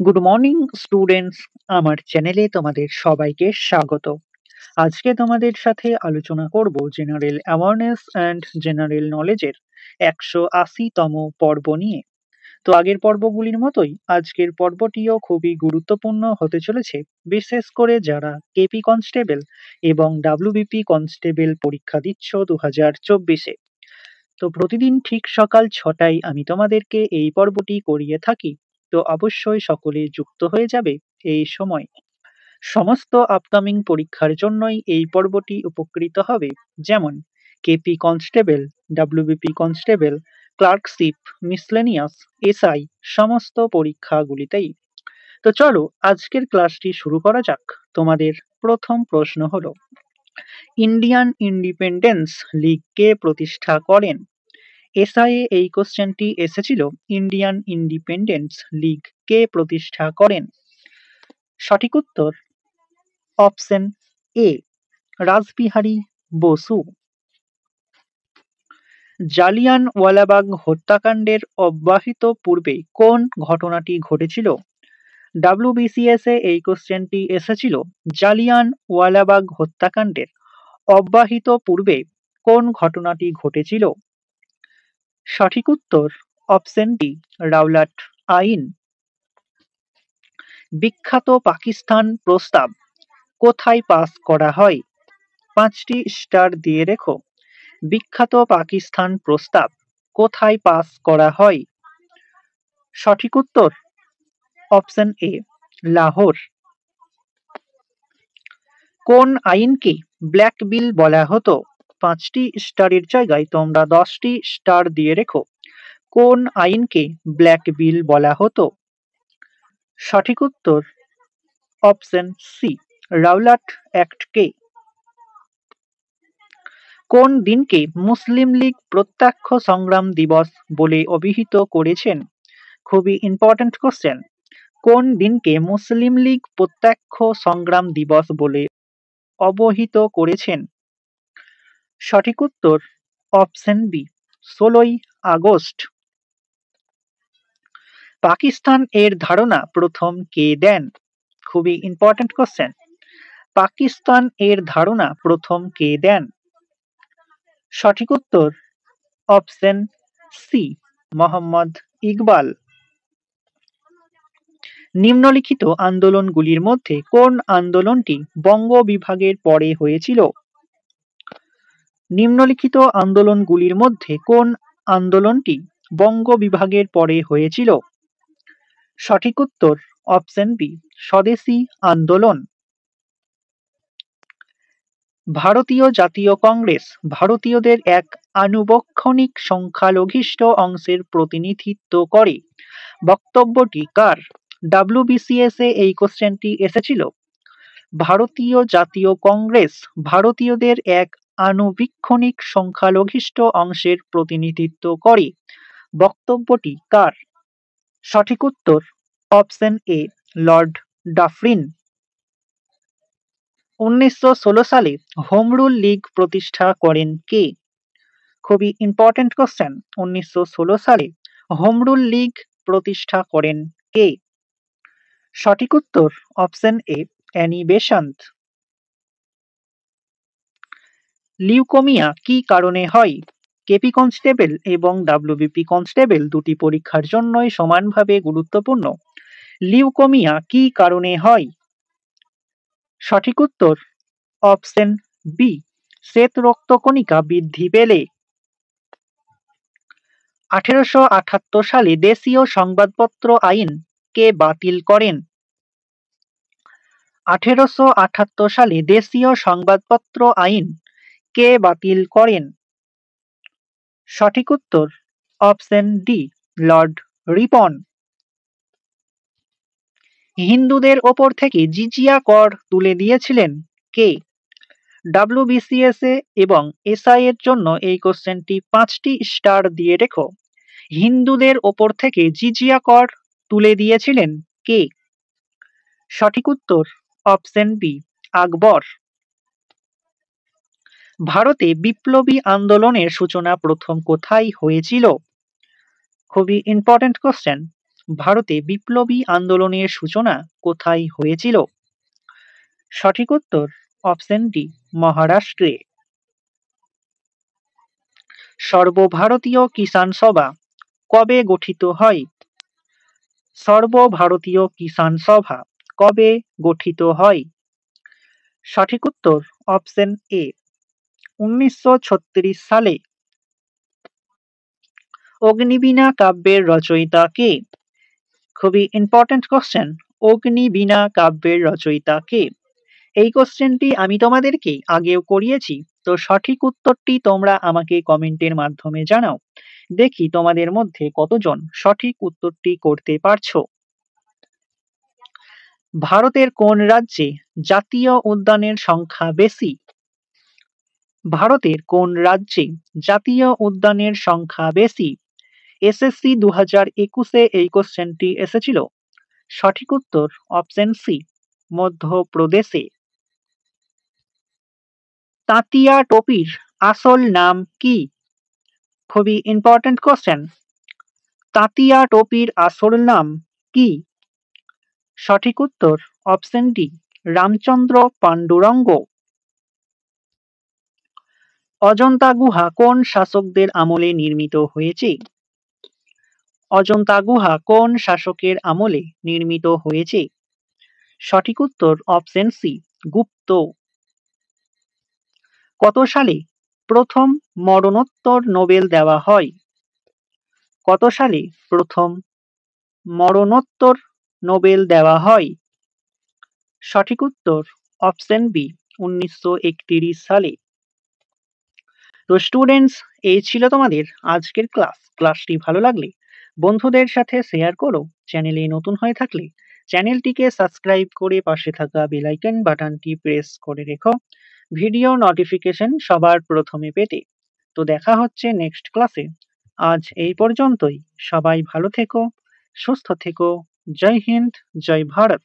Good morning students, আমার চ্যানেলে তোমাদের সবাইকে স্বাগত। আজকে তোমাদের সাথে আলোচনা করব জেনারেল অ্যাওয়ারনেস অ্যান্ড জেনারেল নলেজের 180তম পর্ব নিয়ে। তো আগের পর্বগুলির মতোই আজকের পর্বটিও খুবই গুরুত্বপূর্ণ হতে চলেছে, বিশেষ করে যারা কেপি কনস্টেবল এবং ডাব্লিউবিপি কনস্টেবল পরীক্ষা দিচ্ছ 2024-এ। তো প্রতিদিন ঠিক সকাল 6টায় আমি তোমাদেরকে এই পর্বটি করিয়ে থাকি। তো অবশ্যই সকলে যুক্ত হয়ে যাবে এই সময়। সমস্ত আপকামিং পরীক্ষার জন্যই এই পর্বটি উপকৃত হবে, যেমন KP constable, WBP constable, clerkship, miscellaneous, SI সমস্ত পরীক্ষাগুলিতেই। তো চলো আজকের ক্লাসটি শুরু করা যাক। তোমাদের প্রথম প্রশ্ন হলো, ইন্ডিয়ান ইন্ডিপেন্ডেন্স লীগ কে প্রতিষ্ঠা করেন? এসআইয়ে এই কোশ্চেনটি এসেছিল, ইন্ডিয়ান ইন্ডিপেন্ডেন্স লীগ কে প্রতিষ্ঠা করেন? সঠিক উত্তর অপশন এ, রাসবিহারী বসু। জালিয়ানওয়ালাবাগ হত্যাকাণ্ডের অব্যাহত পূর্বে কোন ঘটনাটি ঘটেছিল? ডাব্লিউবিসিএস এ এই কোশ্চেনটি এসেছিল, জালিয়ানওয়ালাবাগ হত্যাকাণ্ডের অব্যাহত পূর্বে কোন ঘটনাটি ঘটেছিল? সঠিক উত্তর অপশন ডি, রাওলাট আইন। বিখ্যাত পাকিস্তান প্রস্তাব কোথায় পাস করা হয়? 5টি স্টার দিয়ে রেখো। বিখ্যাত পাকিস্তান প্রস্তাব কোথায় পাস করা হয়? সঠিক উত্তর অপশন এ, লাহোর। কোন আইনকে ব্ল্যাক বিল বলা হতো? 5টি স্টারের জায়গায় তোমরা 10টি স্টার দিয়ে রেখো। কোন আইনকে ব্ল্যাক বিল বলা হতো? সঠিক উত্তর অপশন সি, রাওলাট অ্যাক্টকে। কোন দিনকে মুসলিম লীগ প্রত্যক্ষ সংগ্রাম দিবস বলে অভিহিত করেছেন? খুবই ইম্পর্ট্যান্ট কোশ্চেন। কোন দিনকে মুসলিম লীগ প্রত্যক্ষ সংগ্রাম দিবস বলে অবহিত করেছেন? সঠিক উত্তর অপশন বি, 16ই আগস্ট। পাকিস্তান এর ধারণা প্রথম কে দেন? খুবই ইম্পর্ট্যান্ট কোশ্চেন। পাকিস্তান এর ধারণা প্রথম কে দেন? সঠিক উত্তর অপশন সি, মোহাম্মদ ইকবাল। নিম্নলিখিত আন্দোলনগুলির মধ্যে কোন আন্দোলনটি বঙ্গ বিভাগের পরে হয়েছিল? নিম্নলিখিত আন্দোলনগুলির মধ্যে কোন আন্দোলনটি বঙ্গ বিভাগের পরে হয়েছিল? সঠিক উত্তর অপশন বি, স্বদেশী আন্দোলন। ভারতীয় জাতীয় কংগ্রেস ভারতীয়দের এক আনুবক্ষণিক সংখ্যালঘিষ্ঠ অংশের প্রতিনিধিত্ব করে। বক্তব্যটি কার? ডাব্লিউবিসিএস এ এই কোশ্চেনটি এসেছিল, ভারতীয় জাতীয় কংগ্রেস ভারতীয়দের এক আনুবীক্ষণিক সংখ্যালঘিষ্ঠ অংশের প্রতিনিধিত্ব করে। বক্তব্যটি কার? সঠিক উত্তর অপশন এ, লর্ড ডাফরিন। 1916 সালে হোম রুল লীগ প্রতিষ্ঠা করেন কে? খুবই ইম্পর্টেন্ট কোশ্চেন। 1916 সালে হোম রুল লীগ প্রতিষ্ঠা করেন কে? সঠিক উত্তর option A, Annie Besant. Leukaemia কি কারণে হয়? কেপি কনস্টেবল এবং ডাব্লিউবিপি কনস্টেবল দুটি পরীক্ষার জন্যই সমানভাবে গুরুত্বপূর্ণ। লিউকোমিয়া কি কারণে হয়? সঠিক উত্তর অপশন বি, শ্বেত রক্তকণিকা বৃদ্ধি পেলে। 1878 সালে দেশীয় সংবাদপত্র আইন কে বাতিল করেন? 1878 সালে দেশীয় সংবাদপত্র আইন কে বাতিল করেন? সঠিক উত্তর অপশন ডি, লর্ড রিপন। হিন্দুদের ওপর থেকে জিজিয়া কর তুলে দিয়েছিলেন কে? ডাব্লিউবিসিএস এ এবং এসআই এর জন্য এই কোশ্চেনটি 5টি স্টার দিয়ে রেখো। হিন্দুদের ওপর থেকে জিজিয়া কর তুলে দিয়েছিলেন কে? সঠিক উত্তর অপশন বি, আকবর। ভারতে বিপ্লবী আন্দোলনের সূচনা প্রথম কোথায় হয়েছিল? খুবই ইম্পর্টেন্ট কোশ্চেন। ভারতে বিপ্লবী আন্দোলনের সূচনা কোথায় হয়েছিল? সঠিক উত্তর অপশন ডি, মহারাষ্ট্রে। সর্বভারতীয় কিষাণ সভা কবে গঠিত হয়? সর্বভারতীয় কিষাণ সভা কবে গঠিত হয়? সঠিক উত্তর অপশন এ, 1936 সালে। অগ্নিবীণা কাব্যের রচয়িতা কে? খুবই ইম্পর্টেন্ট কোশ্চেন। অগ্নিবীণা কাব্যের রচয়িতা কে? এই কোশ্চেনটি আমি তোমাদেরকে আগেও করিয়েছি, তো সঠিক উত্তরটি তোমরা আমাকে কমেন্টের মাধ্যমে জানাও। দেখি তোমাদের মধ্যে কতজন সঠিক উত্তরটি করতে পারছো। ভারতের কোন রাজ্যে জাতীয় উদ্যানের সংখ্যা বেশি? ভারতের কোন রাজ্যে জাতীয় উদ্যানের সংখ্যা বেশি? এসএসসি 2021-এ এই কোশ্চেনটি এসেছিল। সঠিক উত্তর অপশন সি, মধ্যপ্রদেশে। তাঁতিয়া টোপির আসল নাম কি? খুবই ইম্পর্টেন্ট কোশ্চেন। তাঁতিয়া টোপির আসল নাম কি? সঠিক উত্তর অপশন ডি, রামচন্দ্র পাণ্ডুরঙ্গ। অজন্তা গুহা কোন শাসকদের আমলে নির্মিত হয়েছে? অজন্তা গুহা কোন শাসকের আমলে নির্মিত হয়েছে? সঠিক উত্তর অপশন সি, গুপ্ত। কত সালে প্রথম মরণোত্তর নোবেল দেওয়া হয়? কত সালে প্রথম মরণোত্তর নোবেল দেওয়া হয়? সঠিক উত্তর অপশন বি, 1931 সালে। তো স্টুডেন্টস, এই ছিল তোমাদের আজকের ক্লাসটি ভালো লাগলে বন্ধুদের সাথে শেয়ার করো। চ্যানেলে নতুন হয়ে থাকলে চ্যানেলটিকে সাবস্ক্রাইব করে পাশে থাকা বেল আইকন বাটনটি প্রেস করে রেখো ভিডিও নোটিফিকেশন সবার প্রথমে পেতে। তো দেখা হচ্ছে নেক্সট ক্লাসে। আজ এই পর্যন্তই। সবাই ভালো থেকো, সুস্থ থেকো। জয় হিন্দ, জয় ভারত।